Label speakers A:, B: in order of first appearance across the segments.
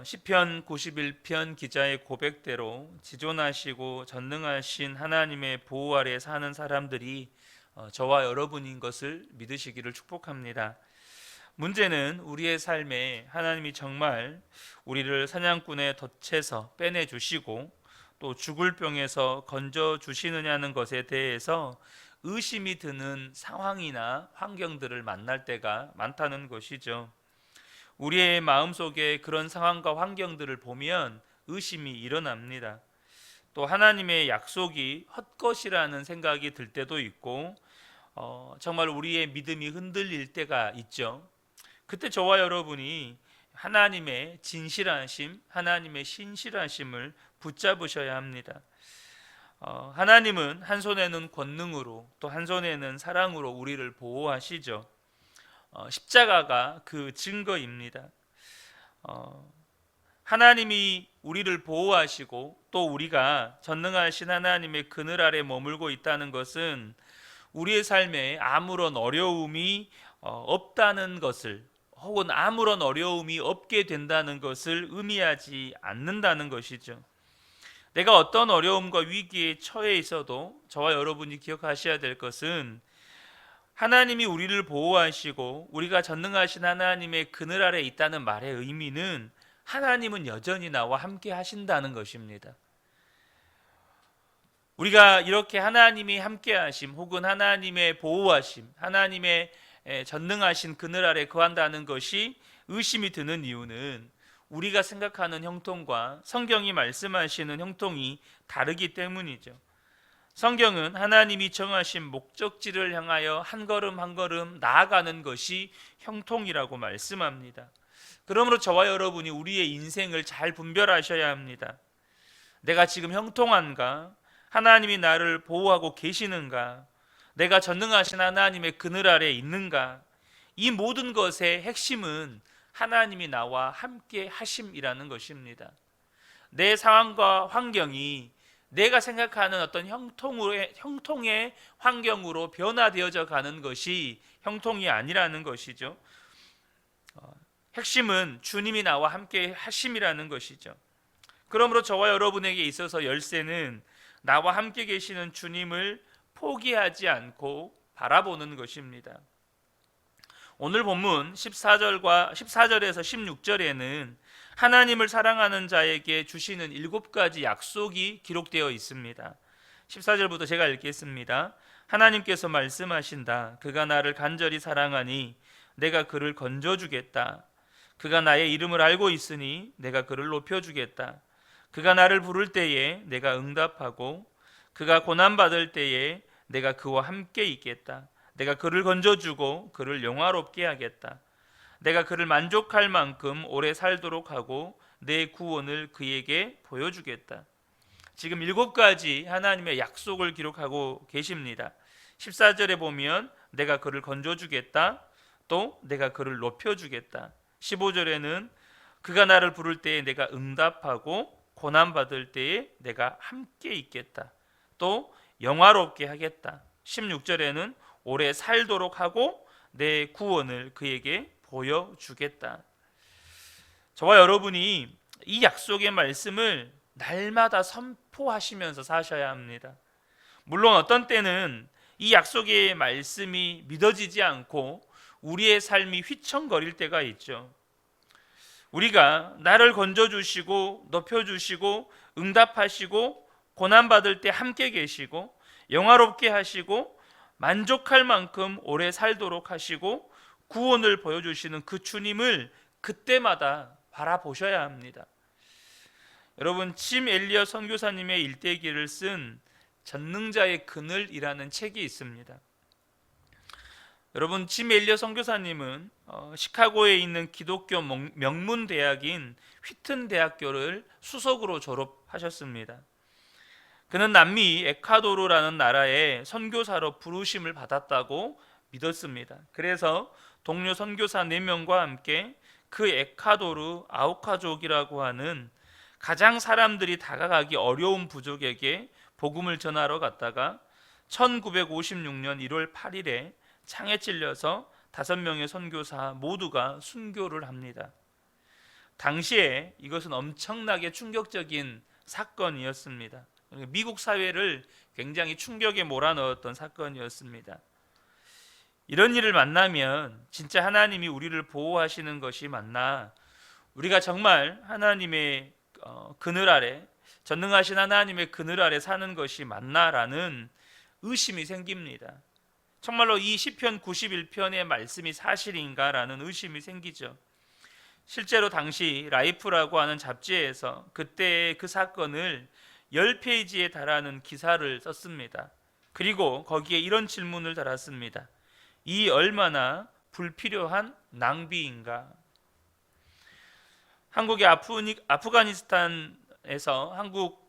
A: 시편 91편 기자의 고백대로 지존하시고 전능하신 하나님의 보호 아래 사는 사람들이 저와 여러분인 것을 믿으시기를 축복합니다. 문제는 우리의 삶에 하나님이 정말 우리를 사냥꾼의 덫에서 빼내 주시고 또 죽을 병에서 건져 주시느냐는 것에 대해서 의심이 드는 상황이나 환경들을 만날 때가 많다는 것이죠. 우리의 마음속에 그런 상황과 환경들을 보면 의심이 일어납니다. 또 하나님의 약속이 헛것이라는 생각이 들 때도 있고 정말 우리의 믿음이 흔들릴 때가 있죠. 그때 저와 여러분이 하나님의 진실하심, 하나님의 신실하심을 붙잡으셔야 합니다. 하나님은 한 손에는 권능으로 또 한 손에는 사랑으로 우리를 보호하시죠. 십자가가 그 증거입니다. 하나님이 우리를 보호하시고 또 우리가 전능하신 하나님의 그늘 아래 머물고 있다는 것은 우리의 삶에 아무런 어려움이 없다는 것을, 혹은 아무런 어려움이 없게 된다는 것을 의미하지 않는다는 것이죠. 내가 어떤 어려움과 위기에 처해 있어도 저와 여러분이 기억하셔야 될 것은 하나님이 우리를 보호하시고 우리가 전능하신 하나님의 그늘 아래 있다는 말의 의미는 하나님은 여전히 나와 함께 하신다는 것입니다. 우리가 이렇게 하나님이 함께 하심 혹은 하나님의 보호하심, 하나님의 전능하신 그늘 아래 거한다는 것이 의심이 드는 이유는 우리가 생각하는 형통과 성경이 말씀하시는 형통이 다르기 때문이죠. 성경은 하나님이 정하신 목적지를 향하여 한 걸음 한 걸음 나아가는 것이 형통이라고 말씀합니다. 그러므로 저와 여러분이 우리의 인생을 잘 분별하셔야 합니다. 내가 지금 형통한가? 하나님이 나를 보호하고 계시는가? 내가 전능하신 하나님의 그늘 아래에 있는가? 이 모든 것의 핵심은 하나님이 나와 함께 하심이라는 것입니다. 내 상황과 환경이 내가 생각하는 어떤 형통의 환경으로 변화되어져 가는 것이 형통이 아니라는 것이죠. 핵심은 주님이 나와 함께 하심이라는 것이죠. 그러므로 저와 여러분에게 있어서 열쇠는 나와 함께 계시는 주님을 포기하지 않고 바라보는 것입니다. 오늘 본문 14절에서 16절에는 하나님을 사랑하는 자에게 주시는 7가지 약속이 기록되어 있습니다. 14절부터 제가 읽겠습니다. 하나님께서 말씀하신다. 그가 나를 간절히 사랑하니 내가 그를 건져주겠다. 그가 나의 이름을 알고 있으니 내가 그를 높여주겠다. 그가 나를 부를 때에 내가 응답하고 그가 고난받을 때에 내가 그와 함께 있겠다. 내가 그를 건져주고 그를 영화롭게 하겠다. 내가 그를 만족할 만큼 오래 살도록 하고 내 구원을 그에게 보여주겠다. 지금 7가지 하나님의 약속을 기록하고 계십니다. 14절에 보면 내가 그를 건져주겠다. 또 내가 그를 높여주겠다. 15절에는 그가 나를 부를 때에 내가 응답하고 고난받을 때에 내가 함께 있겠다. 또 영화롭게 하겠다. 16절에는 오래 살도록 하고 내 구원을 그에게 보여주겠다. 저와 여러분이 이 약속의 말씀을 날마다 선포하시면서 사셔야 합니다. 물론 어떤 때는 이 약속의 말씀이 믿어지지 않고 우리의 삶이 휘청거릴 때가 있죠. 우리가 나를 건져주시고 높여주시고 응답하시고 고난받을 때 함께 계시고 영화롭게 하시고 만족할 만큼 오래 살도록 하시고 구원을 보여주시는 그 주님을 그때마다 바라보셔야 합니다. 여러분, 침 엘리엇 선교사님의 일대기를 쓴 전능자의 그늘이라는 책이 있습니다. 여러분, 침 엘리엇 선교사님은 시카고에 있는 기독교 명문 대학인 휘튼 대학교를 수석으로 졸업하셨습니다. 그는 남미 에콰도르라는 나라에 선교사로 부르심을 받았다고 믿었습니다. 그래서 동료 선교사 4명과 함께 그 에콰도르 아우카족이라고 하는 가장 사람들이 다가가기 어려운 부족에게 복음을 전하러 갔다가 1956년 1월 8일에 창에 찔려서 5명의 선교사 모두가 순교를 합니다. 당시에 이것은 엄청나게 충격적인 사건이었습니다. 미국 사회를 굉장히 충격에 몰아넣었던 사건이었습니다. 이런 일을 만나면 진짜 하나님이 우리를 보호하시는 것이 맞나? 우리가 정말 하나님의 그늘 아래, 전능하신 하나님의 그늘 아래 사는 것이 맞나라는 의심이 생깁니다. 정말로 이 시편 91편의 말씀이 사실인가라는 의심이 생기죠. 실제로 당시 라이프라고 하는 잡지에서 그때의 그 사건을 10페이지에 달하는 기사를 썼습니다. 그리고 거기에 이런 질문을 달았습니다. 이 얼마나 불필요한 낭비인가? 한국의 아프가니스탄에서 한국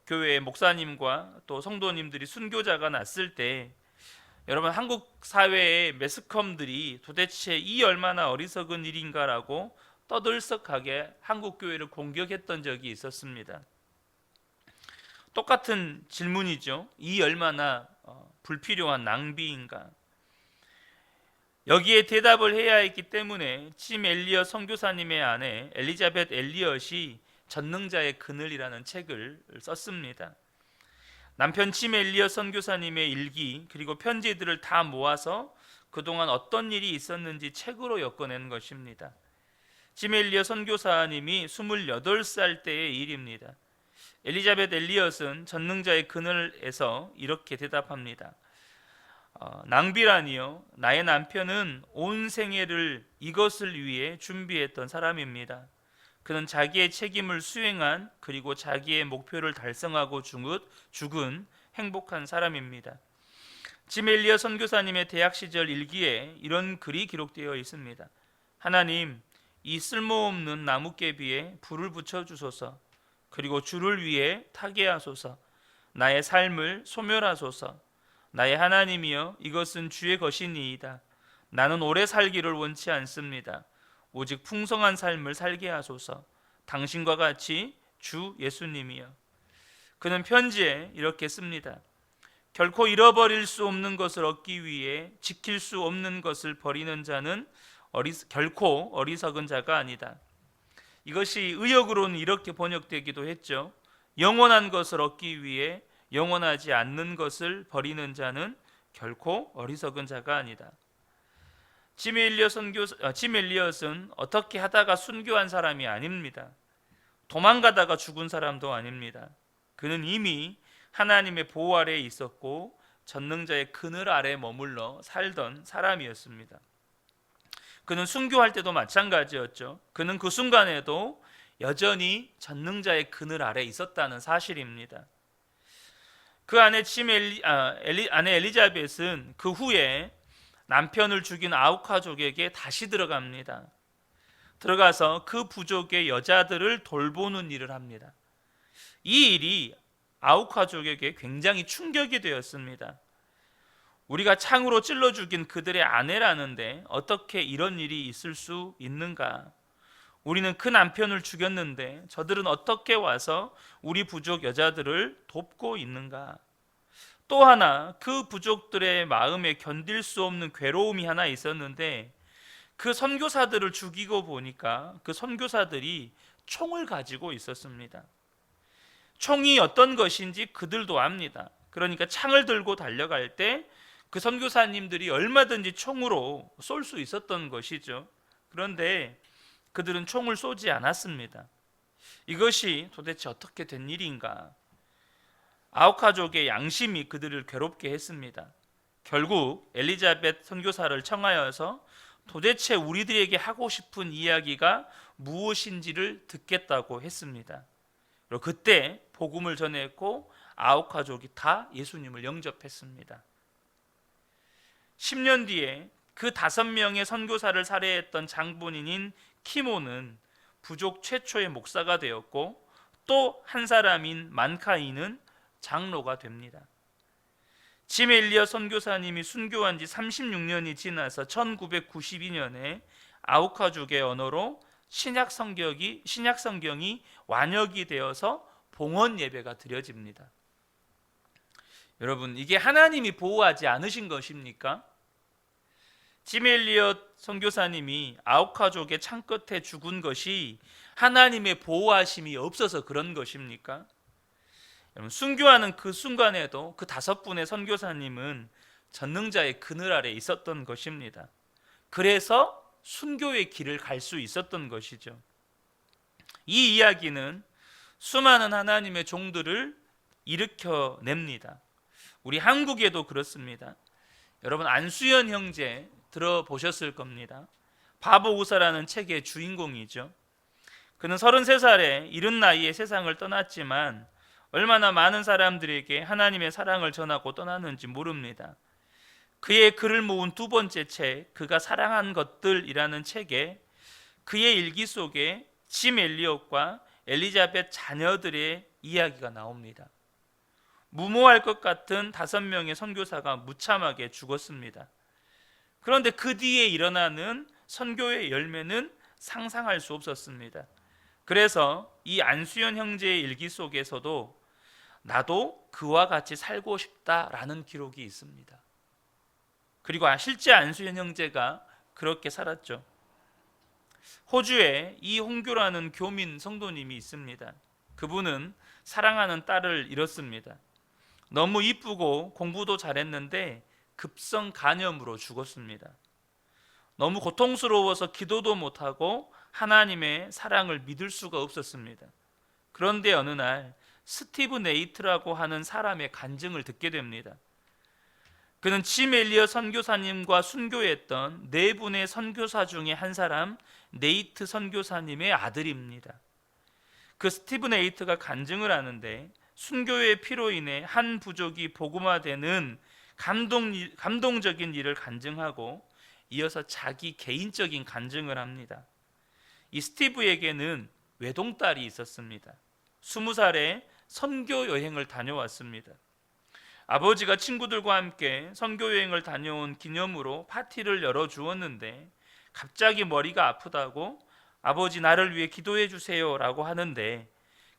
A: 교회 목사님과 또 성도님들이 순교자가 났을 때 여러분 한국 사회의 매스컴들이 도대체 이 얼마나 어리석은 일인가라고 떠들썩하게 한국 교회를 공격했던 적이 있었습니다. 똑같은 질문이죠. 이 얼마나 불필요한 낭비인가? 여기에 대답을 해야 했기 때문에 침 엘리엇 선교사님의 아내 엘리자벳 엘리엇이 전능자의 그늘이라는 책을 썼습니다. 남편 침 엘리엇 선교사님의 일기 그리고 편지들을 다 모아서 그동안 어떤 일이 있었는지 책으로 엮어낸 것입니다. 침 엘리엇 선교사님이 28살 때의 일입니다. 엘리자벳 엘리엇은 전능자의 그늘에서 이렇게 대답합니다. 낭비라니요. 나의 남편은 온 생애를 이것을 위해 준비했던 사람입니다. 그는 자기의 책임을 수행한 그리고 자기의 목표를 달성하고 죽은 행복한 사람입니다. 침 엘리엇 선교사님의 대학 시절 일기에 이런 글이 기록되어 있습니다. 하나님, 이 쓸모없는 나뭇개비에 불을 붙여주소서. 그리고 주를 위해 타게 하소서. 나의 삶을 소멸하소서. 나의 하나님이여, 이것은 주의 것이니이다. 나는 오래 살기를 원치 않습니다. 오직 풍성한 삶을 살게 하소서. 당신과 같이 주 예수님이여. 그는 편지에 이렇게 씁니다. 결코 잃어버릴 수 없는 것을 얻기 위해 지킬 수 없는 것을 버리는 자는 결코 어리석은 자가 아니다. 이것이 의역으로는 이렇게 번역되기도 했죠. 영원한 것을 얻기 위해 영원하지 않는 것을 버리는 자는 결코 어리석은 자가 아니다. 침 엘리엇은 어떻게 하다가 순교한 사람이 아닙니다. 도망가다가 죽은 사람도 아닙니다. 그는 이미 하나님의 보호 아래에 있었고 전능자의 그늘 아래 머물러 살던 사람이었습니다. 그는 순교할 때도 마찬가지였죠. 그는 그 순간에도 여전히 전능자의 그늘 아래 있었다는 사실입니다. 그 아내 아내 엘리자벳은 그 후에 남편을 죽인 아우카족에게 다시 들어갑니다. 들어가서 그 부족의 여자들을 돌보는 일을 합니다. 이 일이 아우카족에게 굉장히 충격이 되었습니다. 우리가 창으로 찔러 죽인 그들의 아내라는데 어떻게 이런 일이 있을 수 있는가? 우리는 그 남편을 죽였는데 저들은 어떻게 와서 우리 부족 여자들을 돕고 있는가? 또 하나 그 부족들의 마음에 견딜 수 없는 괴로움이 하나 있었는데 그 선교사들을 죽이고 보니까 그 선교사들이 총을 가지고 있었습니다. 총이 어떤 것인지 그들도 압니다. 그러니까 창을 들고 달려갈 때 그 선교사님들이 얼마든지 총으로 쏠 수 있었던 것이죠. 그런데 그들은 총을 쏘지 않았습니다. 이것이 도대체 어떻게 된 일인가? 아우카족의 양심이 그들을 괴롭게 했습니다. 결국 엘리자벳 선교사를 청하여서 도대체 우리들에게 하고 싶은 이야기가 무엇인지를 듣겠다고 했습니다. 그리고 그때 복음을 전했고 아우카족이 다 예수님을 영접했습니다. 10년 뒤에 그 5명의 선교사를 살해했던 장본인인 키모는 부족 최초의 목사가 되었고 또 한 사람인 만카이는 장로가 됩니다. 침 엘리엇 선교사님이 순교한 지 36년이 지나서 1992년에 아우카족의 언어로 신약 성경이 완역이 되어서 봉헌 예배가 드려집니다. 여러분, 이게 하나님이 보호하지 않으신 것입니까? 짐 엘리엇 선교사님이 아우카족의 창끝에 죽은 것이 하나님의 보호하심이 없어서 그런 것입니까? 여러분, 순교하는 그 순간에도 그 5분의 선교사님은 전능자의 그늘 아래 있었던 것입니다. 그래서 순교의 길을 갈 수 있었던 것이죠. 이 이야기는 수많은 하나님의 종들을 일으켜냅니다. 우리 한국에도 그렇습니다. 여러분, 안수연 형제 들어보셨을 겁니다. 바보우사라는 책의 주인공이죠. 그는 33살에 이른 나이에 세상을 떠났지만 얼마나 많은 사람들에게 하나님의 사랑을 전하고 떠났는지 모릅니다. 그의 글을 모은 2번째 책, 그가 사랑한 것들이라는 책에 그의 일기 속에 짐 엘리엇과 엘리자벳 자녀들의 이야기가 나옵니다. 무모할 것 같은 5명의 선교사가 무참하게 죽었습니다. 그런데 그 뒤에 일어나는 선교의 열매는 상상할 수 없었습니다. 그래서 이 안수연 형제의 일기 속에서도 나도 그와 같이 살고 싶다라는 기록이 있습니다. 그리고 실제 안수연 형제가 그렇게 살았죠. 호주에 이홍규라는 교민 성도님이 있습니다. 그분은 사랑하는 딸을 잃었습니다. 너무 이쁘고 공부도 잘했는데 급성 간염으로 죽었습니다. 너무 고통스러워서 기도도 못하고 하나님의 사랑을 믿을 수가 없었습니다. 그런데 어느 날 스티브 네이트라고 하는 사람의 간증을 듣게 됩니다. 그는 짐 엘리엇 선교사님과 순교했던 4분의 선교사 중에 한 사람 네이트 선교사님의 아들입니다. 그 스티브 네이트가 간증을 하는데 순교의 피로 인해 한 부족이 복음화되는 감동적인 일을 간증하고 이어서 자기 개인적인 간증을 합니다. 이 스티브에게는 외동딸이 있었습니다. 20살에 선교 여행을 다녀왔습니다. 아버지가 친구들과 함께 선교 여행을 다녀온 기념으로 파티를 열어주었는데 갑자기 머리가 아프다고 아버지 나를 위해 기도해 주세요 라고 하는데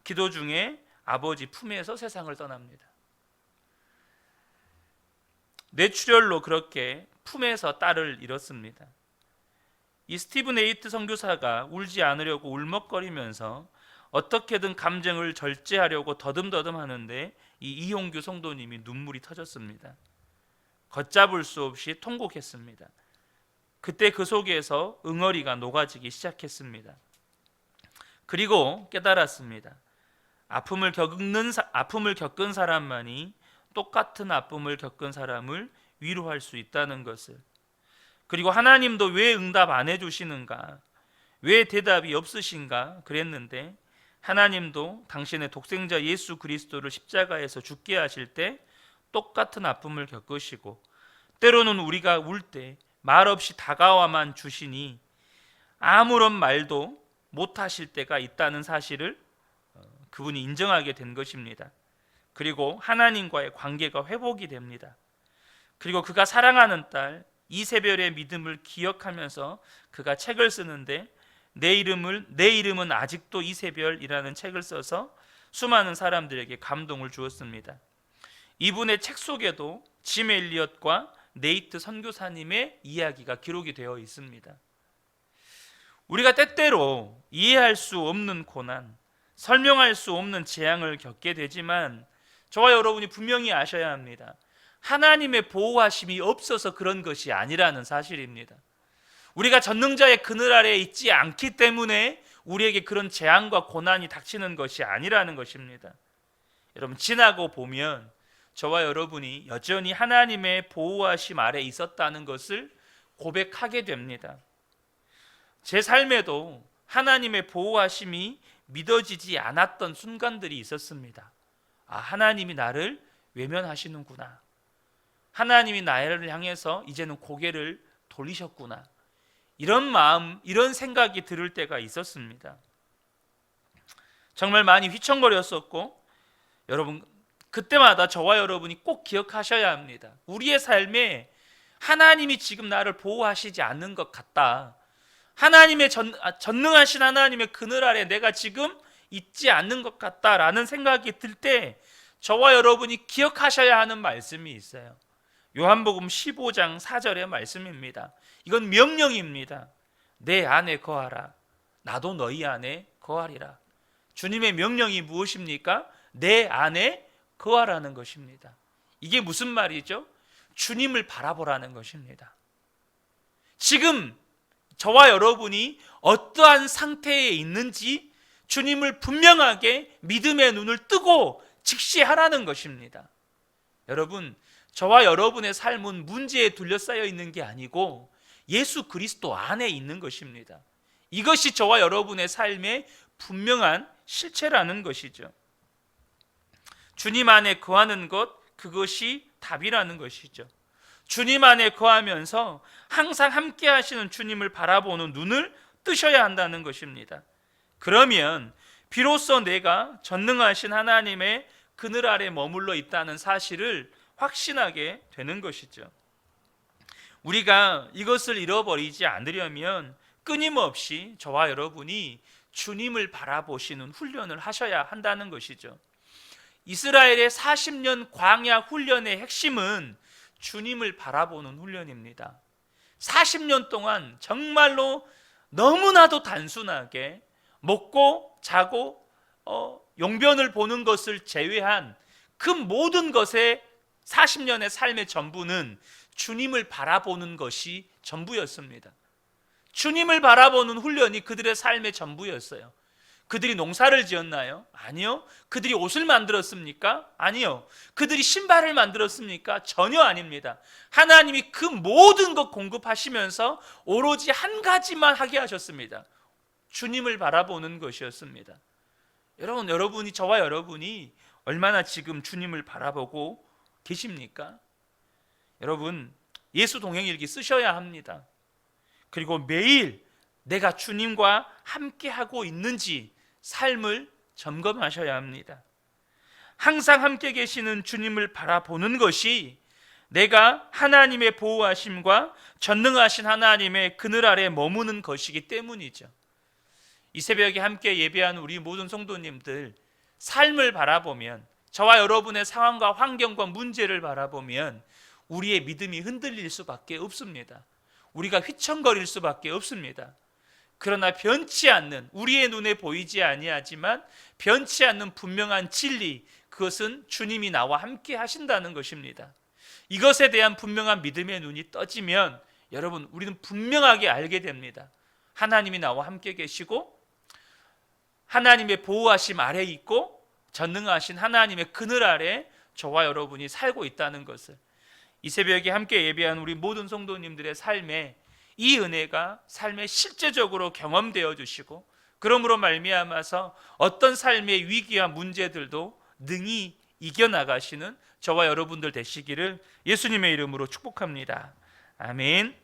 A: 기도 중에 아버지 품에서 세상을 떠납니다. 뇌출혈로 그렇게 품에서 딸을 잃었습니다. 이 스티브 네이트 선교사가 울지 않으려고 울먹거리면서 어떻게든 감정을 절제하려고 더듬더듬 하는데 이 이홍규 성도님이 눈물이 터졌습니다. 걷잡을 수 없이 통곡했습니다. 그때 그 속에서 응어리가 녹아지기 시작했습니다. 그리고 깨달았습니다. 아픔을 겪은 사람만이 똑같은 아픔을 겪은 사람을 위로할 수 있다는 것을, 그리고 하나님도 왜 응답 안 해주시는가, 왜 대답이 없으신가 그랬는데 하나님도 당신의 독생자 예수 그리스도를 십자가에서 죽게 하실 때 똑같은 아픔을 겪으시고 때로는 우리가 울 때 말없이 다가와만 주시니 아무런 말도 못하실 때가 있다는 사실을 그분이 인정하게 된 것입니다. 그리고 하나님과의 관계가 회복이 됩니다. 그리고 그가 사랑하는 딸 이세별의 믿음을 기억하면서 그가 책을 쓰는데 내 이름은 아직도 이세별이라는 책을 써서 수많은 사람들에게 감동을 주었습니다. 이분의 책 속에도 짐 엘리엇과 네이트 선교사님의 이야기가 기록이 되어 있습니다. 우리가 때때로 이해할 수 없는 고난, 설명할 수 없는 재앙을 겪게 되지만 저와 여러분이 분명히 아셔야 합니다. 하나님의 보호하심이 없어서 그런 것이 아니라는 사실입니다. 우리가 전능자의 그늘 아래에 있지 않기 때문에 우리에게 그런 재앙과 고난이 닥치는 것이 아니라는 것입니다. 여러분, 지나고 보면 저와 여러분이 여전히 하나님의 보호하심 아래에 있었다는 것을 고백하게 됩니다. 제 삶에도 하나님의 보호하심이 믿어지지 않았던 순간들이 있었습니다. 아, 하나님이 나를 외면하시는구나. 하나님이 나를 향해서 이제는 고개를 돌리셨구나. 이런 마음, 이런 생각이 들을 때가 있었습니다. 정말 많이 휘청거렸었고, 여러분 그때마다 저와 여러분이 꼭 기억하셔야 합니다. 우리의 삶에 하나님이 지금 나를 보호하시지 않는 것 같다. 하나님의 전능하신 하나님의 그늘 아래 내가 지금 있지 않는 것 같다라는 생각이 들 때 저와 여러분이 기억하셔야 하는 말씀이 있어요. 요한복음 15장 4절의 말씀입니다. 이건 명령입니다. 내 안에 거하라. 나도 너희 안에 거하리라. 주님의 명령이 무엇입니까? 내 안에 거하라는 것입니다. 이게 무슨 말이죠? 주님을 바라보라는 것입니다. 지금 저와 여러분이 어떠한 상태에 있는지 주님을 분명하게 믿음의 눈을 뜨고 직시하라는 것입니다. 여러분, 저와 여러분의 삶은 문제에 둘러싸여 있는 게 아니고 예수 그리스도 안에 있는 것입니다. 이것이 저와 여러분의 삶의 분명한 실체라는 것이죠. 주님 안에 거하는 것, 그것이 답이라는 것이죠. 주님 안에 거하면서 항상 함께 하시는 주님을 바라보는 눈을 뜨셔야 한다는 것입니다. 그러면 비로소 내가 전능하신 하나님의 그늘 아래 머물러 있다는 사실을 확신하게 되는 것이죠. 우리가 이것을 잃어버리지 않으려면 끊임없이 저와 여러분이 주님을 바라보시는 훈련을 하셔야 한다는 것이죠. 이스라엘의 40년 광야 훈련의 핵심은 주님을 바라보는 훈련입니다. 40년 동안 정말로 너무나도 단순하게 먹고 자고 용변을 보는 것을 제외한 그 모든 것의 40년의 삶의 전부는 주님을 바라보는 것이 전부였습니다. 주님을 바라보는 훈련이 그들의 삶의 전부였어요. 그들이 농사를 지었나요? 아니요. 그들이 옷을 만들었습니까? 아니요. 그들이 신발을 만들었습니까? 전혀 아닙니다. 하나님이 그 모든 것 공급하시면서 오로지 한 가지만 하게 하셨습니다. 주님을 바라보는 것이었습니다. 여러분이 저와 여러분이 얼마나 지금 주님을 바라보고 계십니까? 여러분, 예수 동행일기 쓰셔야 합니다. 그리고 매일 내가 주님과 함께하고 있는지 삶을 점검하셔야 합니다. 항상 함께 계시는 주님을 바라보는 것이 내가 하나님의 보호하심과 전능하신 하나님의 그늘 아래 머무는 것이기 때문이죠. 이 새벽에 함께 예배하는 우리 모든 성도님들, 삶을 바라보면, 저와 여러분의 상황과 환경과 문제를 바라보면 우리의 믿음이 흔들릴 수밖에 없습니다. 우리가 휘청거릴 수밖에 없습니다. 그러나 변치 않는, 우리의 눈에 보이지 아니하지만 변치 않는 분명한 진리, 그것은 주님이 나와 함께 하신다는 것입니다. 이것에 대한 분명한 믿음의 눈이 떠지면 여러분, 우리는 분명하게 알게 됩니다. 하나님이 나와 함께 계시고 하나님의 보호하심 아래 있고 전능하신 하나님의 그늘 아래 저와 여러분이 살고 있다는 것을, 이 새벽에 함께 예배한 우리 모든 성도님들의 삶에 이 은혜가 삶에 실제적으로 경험되어 주시고, 그러므로 말미암아서 어떤 삶의 위기와 문제들도 능히 이겨나가시는 저와 여러분들 되시기를 예수님의 이름으로 축복합니다. 아멘.